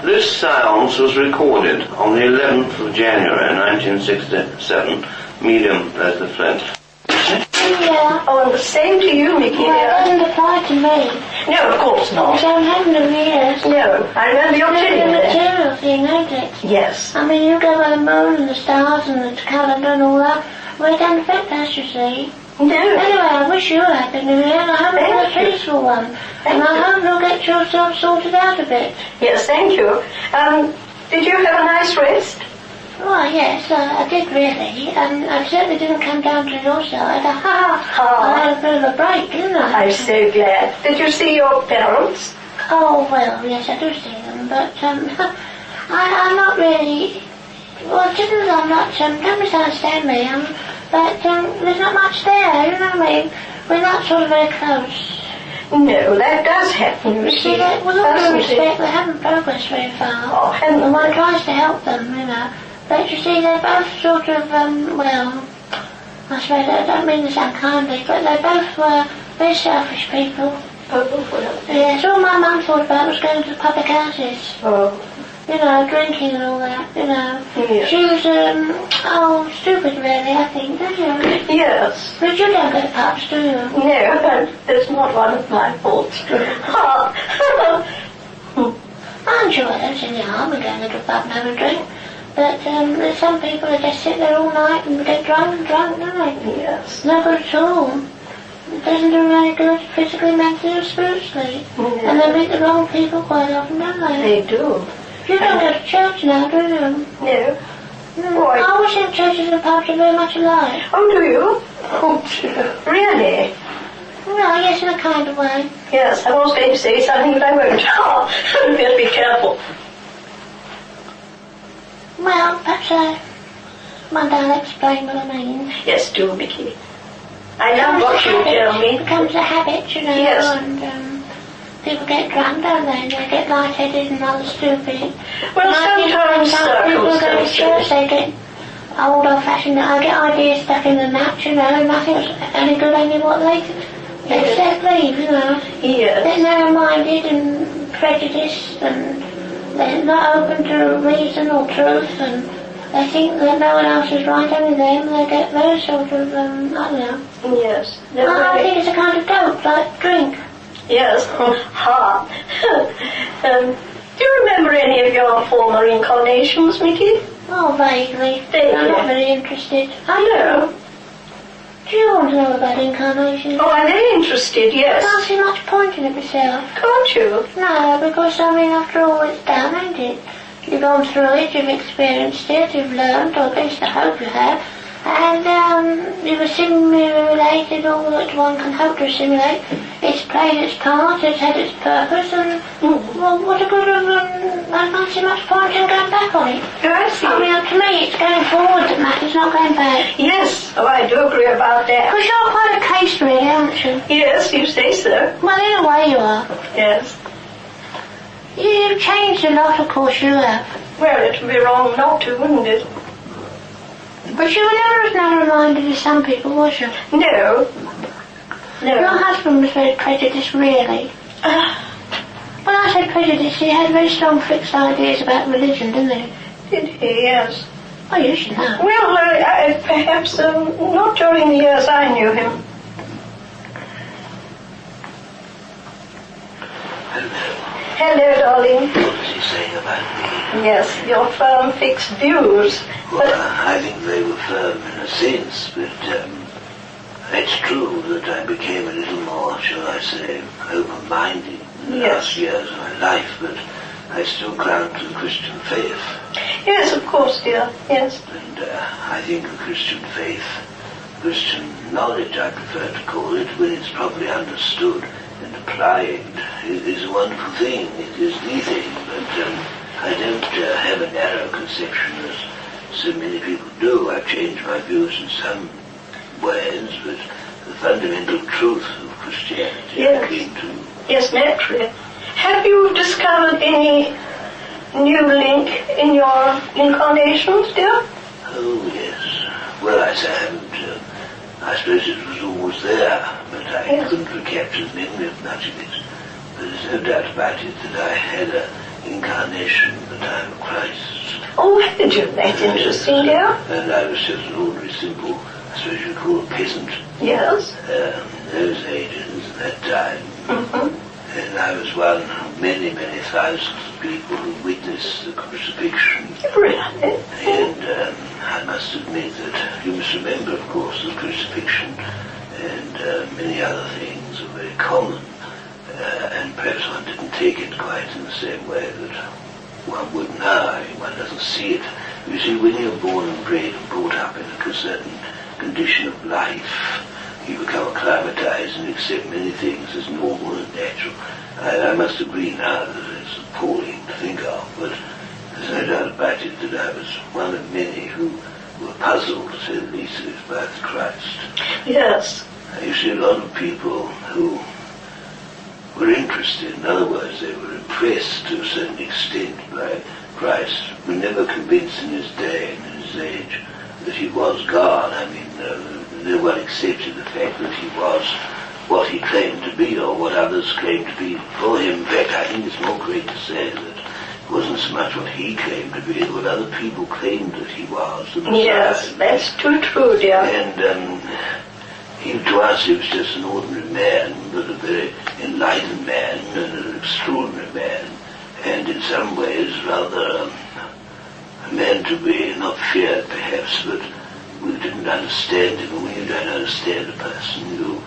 This seance was recorded on the 11th of January 1967. Medium, there's the Flint. Yeah. Oh, and the same to you, Mickey. Well, it doesn't apply to me. No, of course not. Because I haven't them years. No, I remember your It's telling a me that. material thing, isn't it? Yes. I mean, you go by the moon and the stars and the calendar and all that. Well, it doesn't affect us, you see. No. Anyway, I wish you a happy new year, and I hope it's a peaceful one. And I hope you'll get yourself sorted out a bit. Yes, thank you. Did you have a nice rest? Well, yes, I did really, and I certainly didn't come down to your side. I had a bit of a break, didn't I? I'm so glad. Did you see your parents? Oh, well, yes, I do see them, but I'm not really... Well, just as I'm not... don't misunderstand me, but there's not much there, you know what I mean? We're not sort of very close. No, that does happen, You see, that, with all due respect, they haven't progressed very far. Oh, And one tries to help them, you know. But you see, they're both sort of, well, I suppose I don't mean this unkindly, but they both were very selfish people. Oh, well. Yes, all my mum thought about was going to the public houses. Oh. You know, drinking and all that, you know. Yes. She was, stupid really, I think, don't you? Yes. But you don't go to pubs, do you? No, but it's not one of my faults. I'm sure I don't see any harm in going to the pub and having a drink. But there's some people that just sit there all night and get drunk, don't they? Yes. No good at all. It doesn't do any good physically, mentally or spiritually. Yes. And they meet the wrong people quite often, don't they? They do. You don't go to church now, do you? No. I always think churches and pubs are very much alike. Oh, do you? Oh, dear. Really? Well, yes, in a kind of way. Yes, I was going to say something, but I won't. Oh, you better be careful. Well, perhaps one day I'll explain what I mean. Yes, do, Mickey. I love what you tell me. It becomes a habit, you know, Yes. and people get drunk, don't they? And they get light-headed and other stupid. Well, sometimes people go to church, circumstances. they get old-fashioned. I get ideas stuck in the nuts, you know, nothing's any good, only what they set leave, you know. Yes. They're narrow-minded and prejudiced, and they're not open to reason or truth, and they think that no one else is right, only them. They get very sort of, I don't know. Yes. I think it's a kind of dope, like drink. Yes. Ha. Do you remember any of your former incarnations, Mickey? Oh, vaguely. Vaguely. I'm not very interested. I know. Do you want to know about incarnations? Oh, I'm very interested, I yes. can't see much point in it myself. Can't you? No, because, I mean, after all it's done, ain't it? You've gone through it, you've experienced it, you've learned, or at least I hope you have, and you've assimilated all that one can hope to assimilate. It's played its part, it's had its purpose, and well, what a good I can't see much point in going back on it. Oh, I see. I mean, to me, it's going forward that matters, not going back. Yes. Oh, I do agree about that. Because you're quite a case, really, aren't you? Yes, you say so. Well, in a way you are. Yes. You've changed a lot, of course you have. Well, it would be wrong not to, wouldn't it? But you were never as narrow-minded as some people, was you? No. Your No. husband was very prejudiced, really. When I say prejudiced, he had very strong fixed ideas about religion, didn't he? Did he? Yes. Oh, you should know. Well, perhaps not during the years I knew him. Hello, darling. What was he saying about me? Yes, your firm fixed views. Well, I think they were firm in a sense, but it's true that I became a little more, shall I say, open-minded in the last years of my life, but I still clung to the Christian faith. Yes, of course, dear. Yes. And I think the Christian faith, Christian knowledge I prefer to call it, when it's properly understood and applied, is a wonderful thing. It is the thing, but I don't have a narrow conception as so many people do. I've changed my views in some ways, but the fundamental truth of Christianity I came to. Yes, naturally. Have you discovered any new link in your incarnations, dear? Oh, yes. Well, I haven't. I suppose it was always there, but I couldn't recapture the memory of much of it. But there's no doubt about it that I had an incarnation at the time of Christ. Oh, had you? That's interesting, dear. And I was just an ordinary, simple, I suppose you call a peasant. Yes. Those ages, that time. Mm-hmm. And I was one of many, many thousands of people who witnessed the crucifixion. Really? And I must admit that you must remember, of course, the crucifixion and many other things are very common. And perhaps one didn't take it quite in the same way that one would now. One doesn't see it. You see, when you're born and bred and brought up in a certain condition of life, you become acclimatized and accept many things as normal and natural. I must agree now that it's appalling to think of, but there's no doubt about it that I was one of many who were puzzled, to say the least, by the Christ. Yes. You see, a lot of people who were interested, in other words, they were impressed to a certain extent by Christ, were never convinced in his day and in his age that he was God. I mean, no one accepted the fact that he was what he claimed to be or what others claimed to be for him. In fact, I think it's more correct to say that it wasn't so much what he claimed to be, but what other people claimed that he was. The Messiah. Yes, that's too true, dear. And to us he was just an ordinary man, but a very enlightened man and an extraordinary man, and in some ways rather a man to be not feared perhaps, but we didn't understand him. And when you don't understand a person, you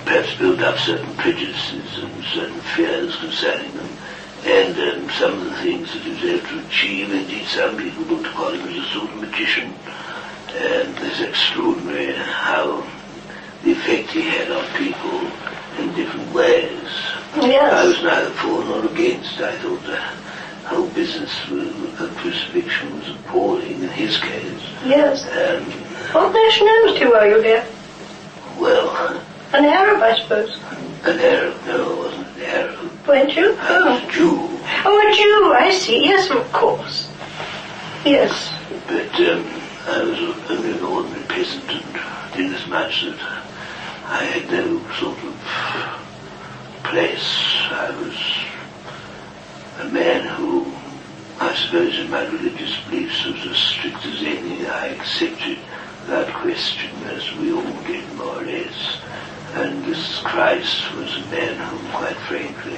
perhaps build up certain prejudices and certain fears concerning them. And some of the things that he was able to achieve, indeed some people looked upon him as a sort of magician. And it's extraordinary how the effect he had on people in different ways. Yes. I was neither for nor against. I thought the whole business with the crucifixion was appalling in his case. Yes. What nationality were you, dear? Well, An Arab, I suppose. an Arab, no, I wasn't an Arab. Weren't you? I was a Jew. Oh, a Jew, I see. Yes, of course. Yes. But I was only an ordinary peasant, and inasmuch that I had no sort of place, I was a man who, I suppose in my religious beliefs, was as strict as any. I accepted without question, as we all did more or less. And this Christ was a man whom, quite frankly,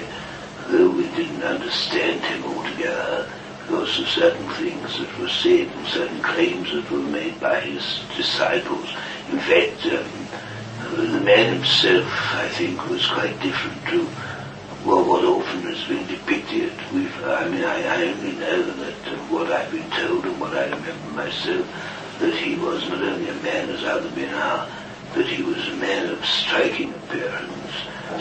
though we didn't understand him altogether, because of certain things that were said and certain claims that were made by his disciples. In fact, the man himself, I think, was quite different to what often has been depicted. I only know that what I've been told and what I remember myself, that he was not only a man as other men are, but he was a man of striking appearance,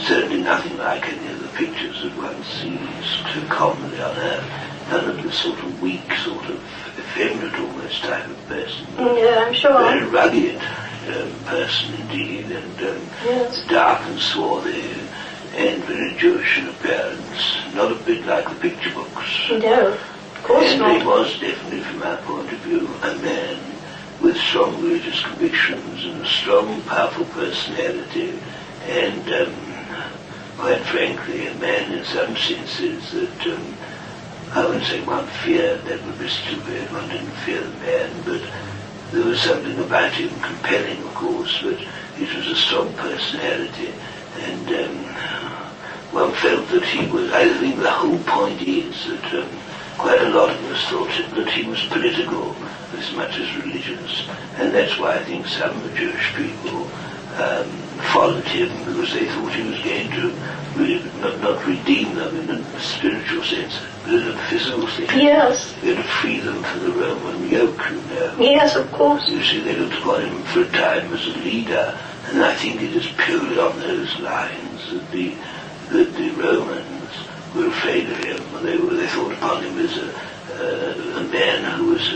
certainly nothing like any of the pictures that one sees too commonly on earth. None of the sort of weak, sort of effeminate almost type of person. Yeah, I'm sure. Very rugged person indeed, and Yes. dark and swarthy, and very Jewish in appearance. Not a bit like the picture books. No, of course And not. he was definitely, from my point of view, a man with strong religious convictions and a strong, powerful personality, and quite frankly, a man in some senses that I wouldn't say one feared, that would be stupid, one didn't fear the man, but there was something about him compelling, of course, but it was a strong personality, and one felt that he was, I think the whole point is that quite a lot of us thought that he was political as much as religious, and that's why I think some of the Jewish people followed him, because they thought he was going to really not redeem them in a spiritual sense, but in a physical sense. Yes. Going to free them from the Roman yoke, you know. Yes, of course. You see, they looked upon him for a time as a leader, and I think it is purely on those lines that the Romans were afraid of him. They thought upon him as a man who was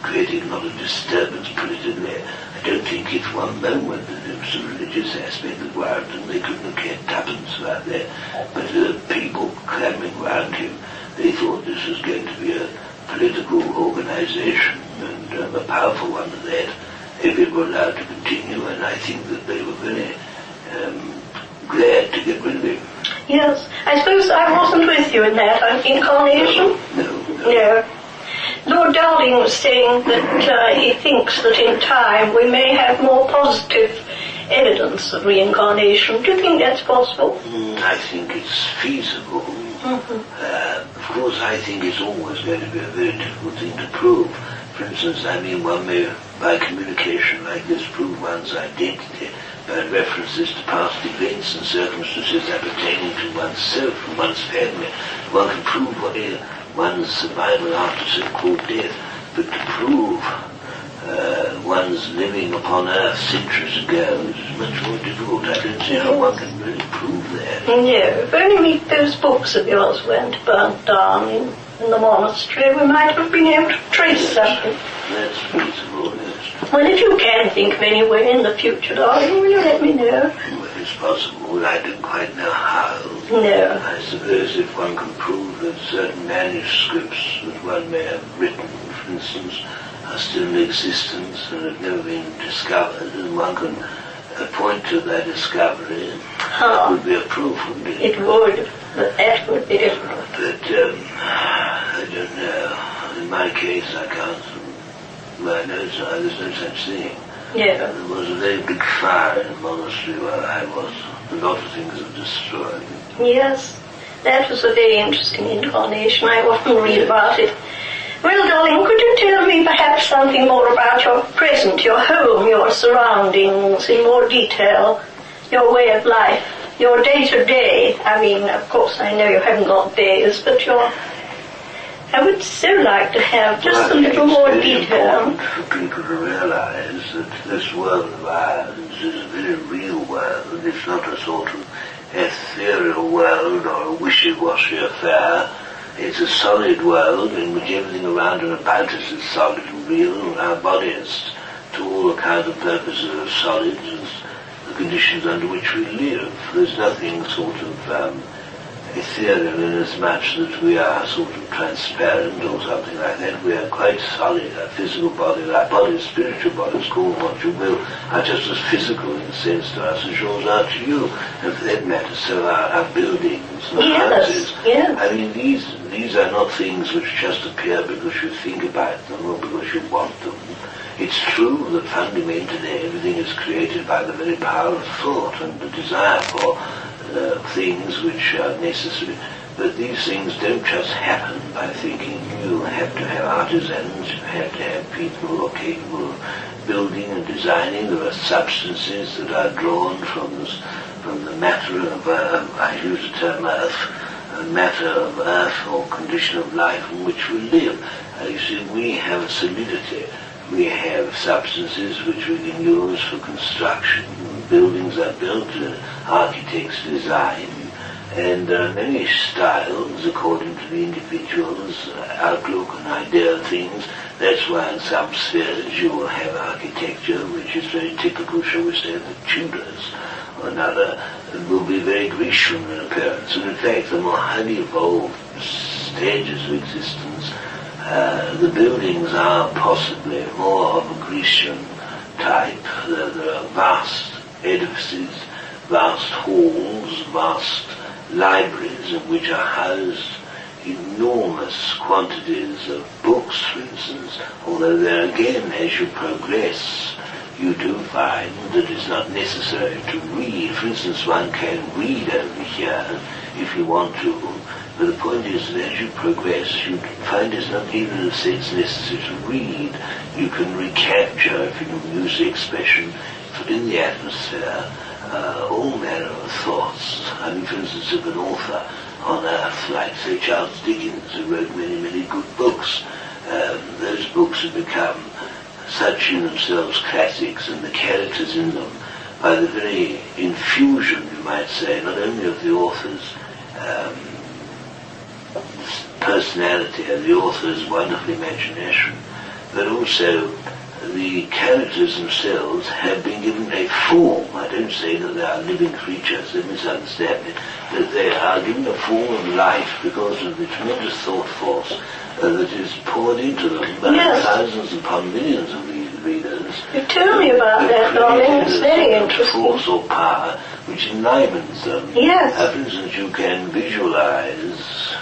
creating a lot of disturbance politically. I don't think it's one moment that there was a religious aspect involved, and they couldn't have cared tuppence about that. But people clamoring around him, they thought this was going to be a political organization, and a powerful one at that, if it were allowed to continue, and I think that they were very glad to get rid of him. Yes. I suppose I wasn't with you in that incarnation? No. Lord Darling was saying that he thinks that in time we may have more positive evidence of reincarnation. Do you think that's possible? I think it's feasible. Of course, I think it's always going to be a very difficult thing to prove. For instance, one may, by communication like this, prove one's identity by references to past events and circumstances appertaining to oneself and one's family. One can prove one's survival after so-called death, but to prove one's living upon Earth centuries ago is much more difficult. I don't see how one can really prove that. No, if only those books of yours weren't burnt down in the monastery, we might have been able to trace something. That's feasible, yes. Well, if you can think of any way in the future, darling, will you let me know? Well, it's possible. I don't quite know how. No. I suppose if one can prove that certain manuscripts that one may have written, for instance, are still in existence and have never been discovered, and one can point to that discovery, that would be a proof, wouldn't it? It would, but that would be different. But I don't know. In my case, I can't. Well, there's no such thing. Yeah. There was a very big fire in the monastery where I was. A lot of things are destroyed. Yes, that was a very interesting incarnation. I often read about it. Well, darling, could you tell me perhaps something more about your present, your home, your surroundings in more detail, your way of life, your day-to-day? Of course, I know you haven't got days, but I would so like to have just a little more detail. It's important for people to realize that this world of ours is a very real world. It's not a sort of ethereal world or a wishy-washy affair. It's a solid world in which everything around and about us is solid and real. Our bodies, to all account and purposes, are solid as the conditions under which we live. There's nothing sort of ethereal in as much that we are sort of transparent or something like that. We are quite solid. Our physical bodies, our bodies, spiritual bodies, call them what you will, are just as physical in a sense to us as yours are to you. And for that matter, so are our buildings and houses. Yes. These are not things which just appear because you think about them or because you want them. It's true that fundamentally everything is created by the very power of thought and the desire for things which are necessary. But these things don't just happen by thinking. You have to have artisans, you have to have people who are capable of building and designing. There are substances that are drawn from the matter of, I use the term earth, matter of earth or condition of life in which we live. You see, we have a solidity. We have substances which we can use for construction. Buildings are built, architects design, and there are many styles according to the individual's outlook and idea of things. That's why in some spheres you will have architecture which is very typical, shall we say, of the Tudors, or another will be very Grecian in appearance. And in fact, the more highly evolved stages of existence, the buildings are possibly more of a Grecian type. There are vast edifices, vast halls, vast libraries in which are housed enormous quantities of books, for instance, although there again, as you progress, you do find that it's not necessary to read. For instance, one can read over here if you want to, but the point is that as you progress, you find it's not even in a sense necessary to read. You can recapture, if you can use the expression, in the atmosphere, all manner of thoughts. For instance, if an author on earth, like, say, Charles Dickens, who wrote many, many good books, those books have become such in themselves classics, and the characters in them, by the very infusion, you might say, not only of the author's personality and the author's wonderful imagination, but also the characters themselves have been given a form. I don't say that they are living creatures, they misunderstand me, that they are given a form of life because of the tremendous thought force that is poured into them by thousands upon millions of these readers. You told me about that, darling. It's very interesting. Force or power which enlivens them. Yes. For instance, you can visualize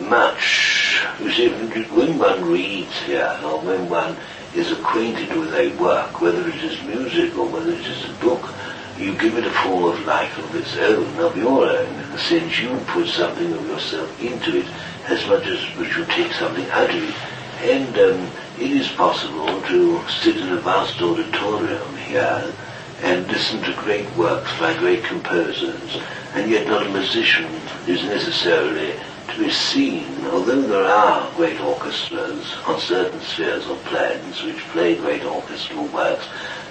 much. You see, when one reads here, or when one is acquainted with a work, whether it is music or whether it is a book, you give it a form of life of its own, of your own, in the sense you put something of yourself into it as much as you take something out of it. And it is possible to sit in a vast auditorium here and listen to great works by great composers, and yet not a musician is necessarily to be seen, although there are great orchestras on certain spheres or planes which play great orchestral works.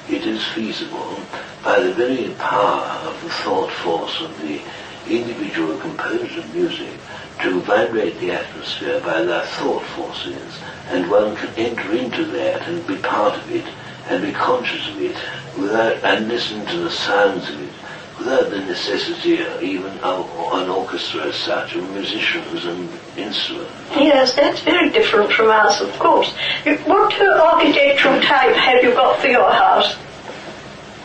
It is feasible, by the very power of the thought force of the individual composer of music, to vibrate the atmosphere by their thought forces, and one can enter into that and be part of it, and be conscious of it, and listen to the sounds of it, without the necessity even of an orchestra as such, of musicians and instruments. Yes, that's very different from us, of course. What architectural type have you got for your house?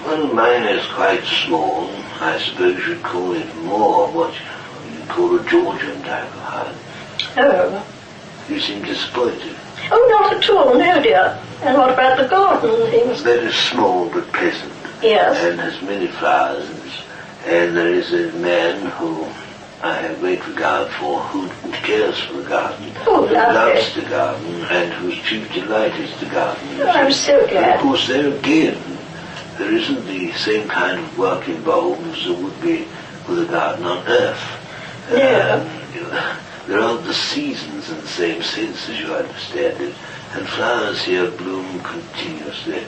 Well, mine is quite small. I suppose you'd call it more what you'd call a Georgian type of house. Oh. You seem disappointed. Oh, not at all, no, dear. And what about the garden and things? That is small but pleasant. Yes. And has many flowers. And there is a man who I have great regard for, who cares for the garden, who loves the garden, and whose chief delight is the garden. Oh, I'm so glad. And of course, there again, there isn't the same kind of work involved as there would be with a garden on earth. Yeah. There aren't the seasons in the same sense as you understand it, and flowers here bloom continuously.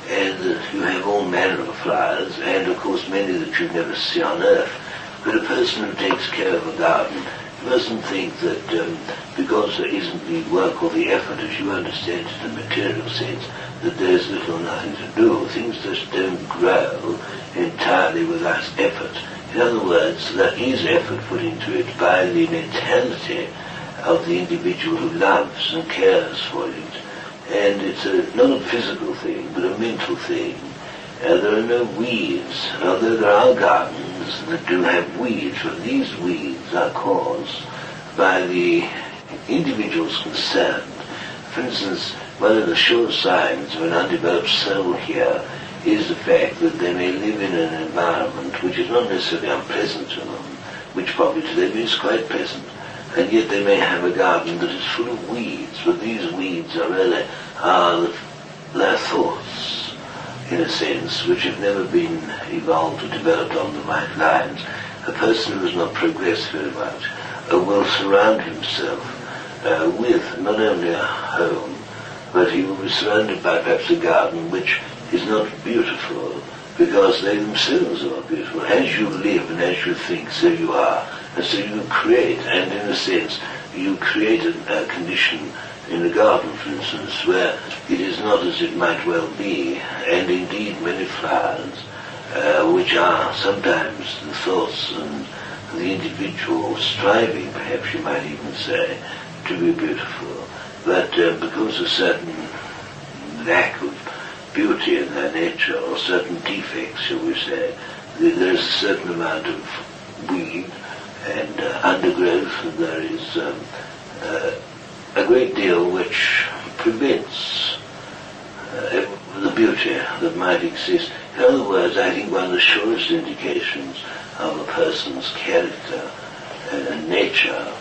And you have all manner of flowers, and of course many that you never see on earth. But a person who takes care of a garden mustn't think that because there isn't the work or the effort, as you understand it in the material sense, that there's little or nothing to do. Things just don't grow entirely without effort. In other words, there is effort put into it by the mentality of the individual who loves and cares for it. And it's not a physical thing, but a mental thing. There are no weeds, although there are gardens that do have weeds, but these weeds are caused by the individuals concerned. For instance, one of the sure signs of an undeveloped soul here is the fact that they may live in an environment which is not necessarily unpleasant to them, which probably to them is quite pleasant. And yet they may have a garden that is full of weeds, but these weeds are really their thoughts, in a sense, which have never been evolved or developed on the right lines. A person who has not progressed very much will surround himself with not only a home, but he will be surrounded by perhaps a garden which is not beautiful, because they themselves are beautiful. As you live and as you think, so you are. And so you create, and in a sense, you create a condition in a garden, for instance, where it is not as it might well be, and indeed many flowers, which are sometimes the thoughts and the individual striving, perhaps you might even say, to be beautiful, but because of certain lack of beauty in their nature, or certain defects, shall we say, there is a certain amount of weed and undergrowth, and there is a great deal which prevents the beauty that might exist. In other words, I think one of the surest indications of a person's character and nature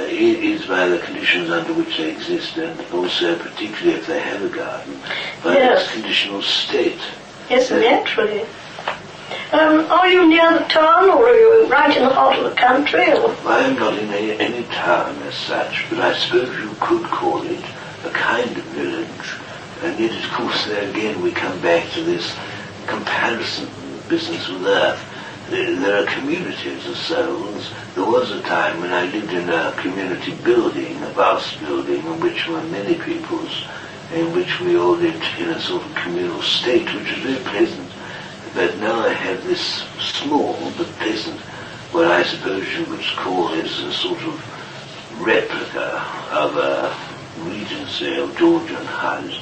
is by the conditions under which they exist, and also particularly if they have a garden, by its conditional state. Yes, naturally. Are you near the town, or are you right in the heart of the country? Or? I am not in any town as such, but I suppose you could call it a kind of village. And yet, of course, there again we come back to this comparison business with Earth. There are communities of souls. There was a time when I lived in a community building, a vast building, in which were many peoples, in which we all lived in a sort of communal state, which was very pleasant. But now I have this small but pleasant, what I suppose you would call is a sort of replica of a Regency or Georgian house.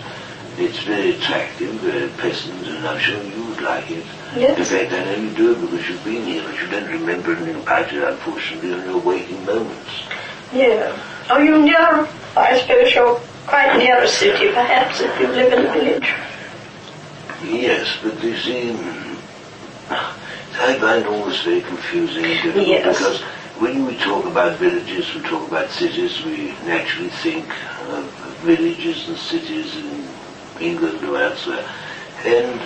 It's very attractive, very pleasant, and I'm sure you would like it. Yes. In fact, I know you do because you've been here, but you don't remember anything about it, unfortunately, in your waking moments. Yeah. Are you near, I suppose you're quite near a city, perhaps, if you live in a village? Yes, but you see, I find all this very confusing and difficult because when we talk about villages, we talk about cities, we naturally think of villages and cities in England or elsewhere. And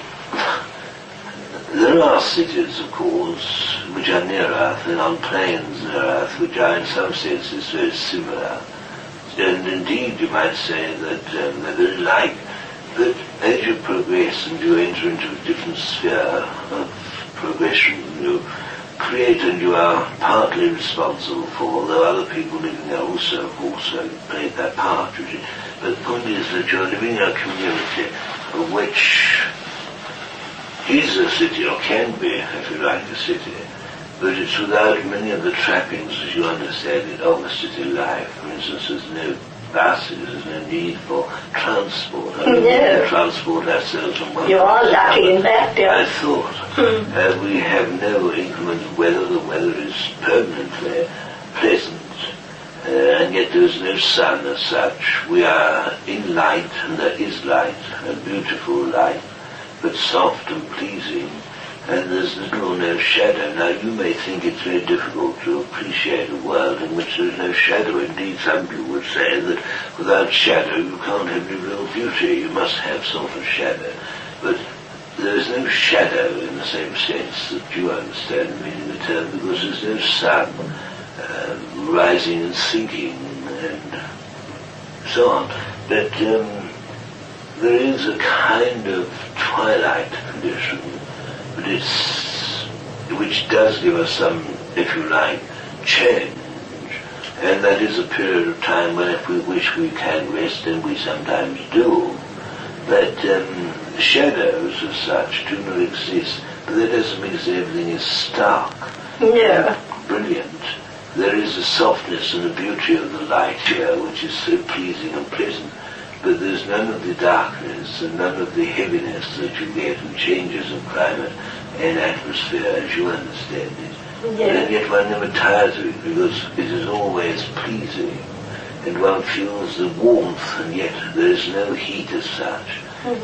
there are cities, of course, which are near Earth, and on planes near Earth, which are in some senses very similar. And indeed, you might say that they're very like. But as you progress and you enter into a different sphere of progression, you create and you are partly responsible for, although other people living there also play their part. But the point is that you're living in a community which is a city, or can be, if you like, a city, but it's without many of the trappings, as you understand it, of a city life. For instance, there's no buses, there's no need for transport. We can transport ourselves from one. You are lucky in that, dear. I thought. We have no inclement of weather. The weather is permanently pleasant, and yet there is no sun as such. We are in light, and there is light, a beautiful light, but soft and pleasing, and there's little or no shadow. Now, you may think it's very difficult to appreciate a world in which there is no shadow. Indeed, some people would say that without shadow you can't have any real beauty. You must have sort of shadow. But there is no shadow in the same sense that you understand the meaning of the term, because there's no sun rising and sinking and so on. But there is a kind of twilight condition, but which does give us some, if you like, change. And that is a period of time when if we wish we can rest, and we sometimes do. But shadows as such do not exist, but that doesn't mean that everything is stark. No. Brilliant. There is a softness and a beauty of the light here which is so pleasing and pleasant, but there's none of the darkness and none of the heaviness that you get in changes of climate and atmosphere as you understand it. Yeah. And yet one never tires of it because it is always pleasing, and one feels the warmth, and yet there is no heat as such.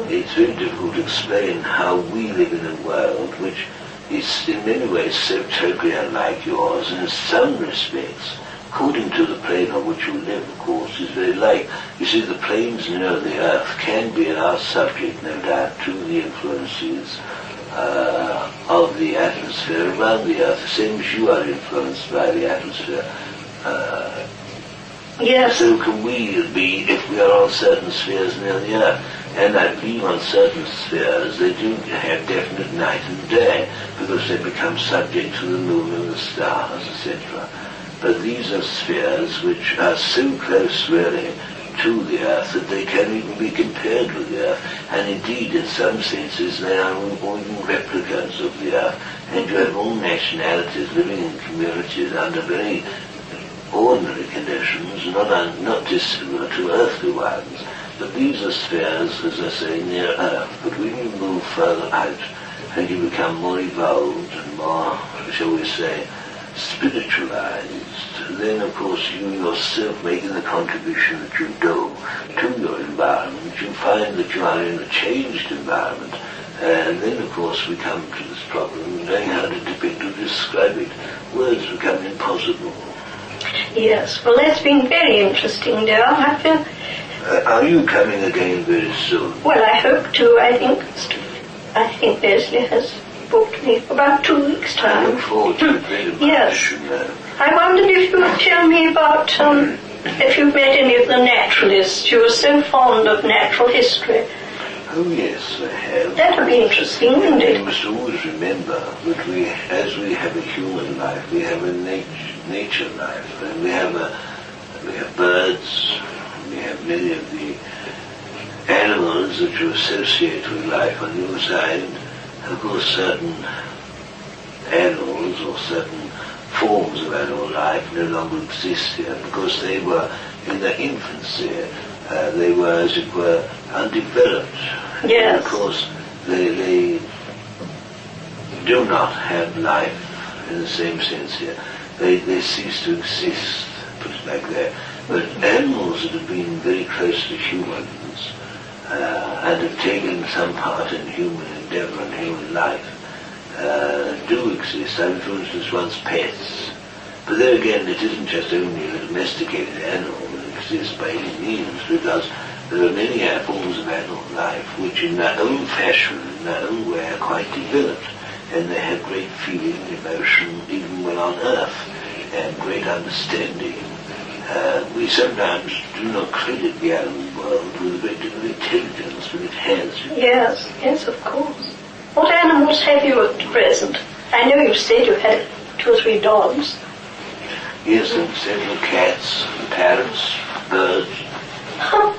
It's very difficult to explain how we live in a world which is in many ways so totally unlike yours, and in some respects, according to the plane on which you live, of course, is very like. You see, the planes near the Earth can be our subject, no doubt, to the influences of the atmosphere around the Earth, the same as you are influenced by the atmosphere. Yes. So can we be if we are on certain spheres near the Earth. And I believe on certain spheres they do have definite night and day because they become subject to the moon and the stars, etc. But these are spheres which are so close really to the Earth that they can't even be compared with the Earth. And indeed, in some senses, they are all even replicas of the Earth. And you have all nationalities living in communities under very ordinary conditions, not dissimilar to earthly ones. But these are spheres, as I say, near Earth. But when you move further out and you become more evolved and more, shall we say, spiritualized, then of course you yourself making the contribution that you do to your environment, you find that you are in a changed environment. And then of course we come to this problem, knowing how to depict or describe it. Words become impossible. Yes, well that's been very interesting, dear. I feel... Are you coming again very soon? Well, I hope to. I think Leslie has booked me for about 2 weeks' time. I look forward to it very much. Yes. I wondered if you would tell me about if you've met any of the naturalists. You were so fond of natural history. Oh yes, I have. That would be interesting, wouldn't You it? must always remember that as we have a human life, we have a nature life, and we have birds. We have many of the animals that you associate with life on your side. Of course, certain animals or certain forms of animal life no longer exist here because they were in their infancy. They were, as it were, undeveloped. Yes. And of course, they do not have life in the same sense here. They cease to exist, put it like that. But animals that have been very close to humans and have taken some part in human endeavor and human life do exist. I mean, for instance, one's pets. But there again, it isn't just only a domesticated animal that exists by any means, because there are many forms of animal life which in their own fashion, in their own way, are quite developed. And they have great feeling, emotion, even when on Earth, and great understanding. We sometimes do not credit the animal world with a great deal of intelligence, but it has. Yes, yes, of course. What animals have you at present? I know you said you had 2 or 3 dogs. Yes, and several cats, parrots, birds. Huh.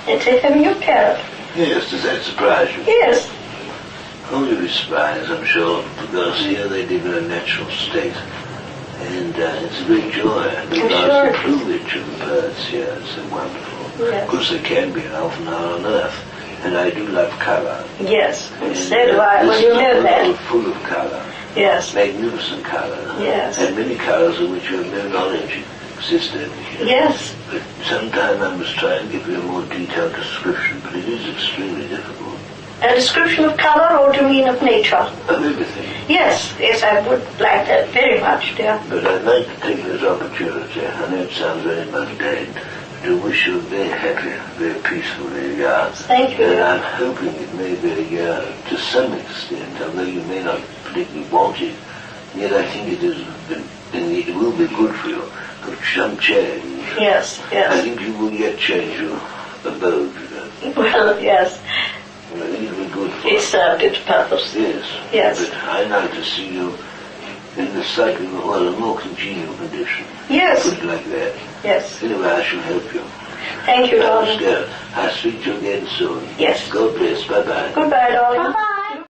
And say having your parrot. Yes, does that surprise you? Yes. Oh, you'll be surprised, I'm sure, because here they live in a natural state. And it's a great joy, because sure. the plumage of the birds here is so wonderful. Yes. Of course, they can be an often are on Earth, and I do love colour. Yes, And, so do I. Well, you know that. Full of colour. Yes. Magnificent colour. Yes. And many colours of which you have no knowledge exist over here. Yes. But sometime I must try and give you a more detailed description, but it is extremely difficult. A description of colour, or do you mean of nature? Of everything. Yes, yes, I would like that very much, dear. But I'd like to take this opportunity, I know it sounds very mundane, to wish you a very happy, very peaceful year. Thank you. And I'm hoping it may be a year to some extent, although you may not particularly want it, yet I think it is, and it will be good for you, but some change. Yes, I yes. think you will yet change your abode, you know. Well, yes. I think it will be good for It you. served its purpose. Yes. Yes. But I'd like to see you in the slightly, well, a more congenial condition. Yes. Put it like that. Yes. Anyway, I shall help you. Thank you, I must darling. go. I'll speak to you again soon. Yes. God bless. Bye-bye.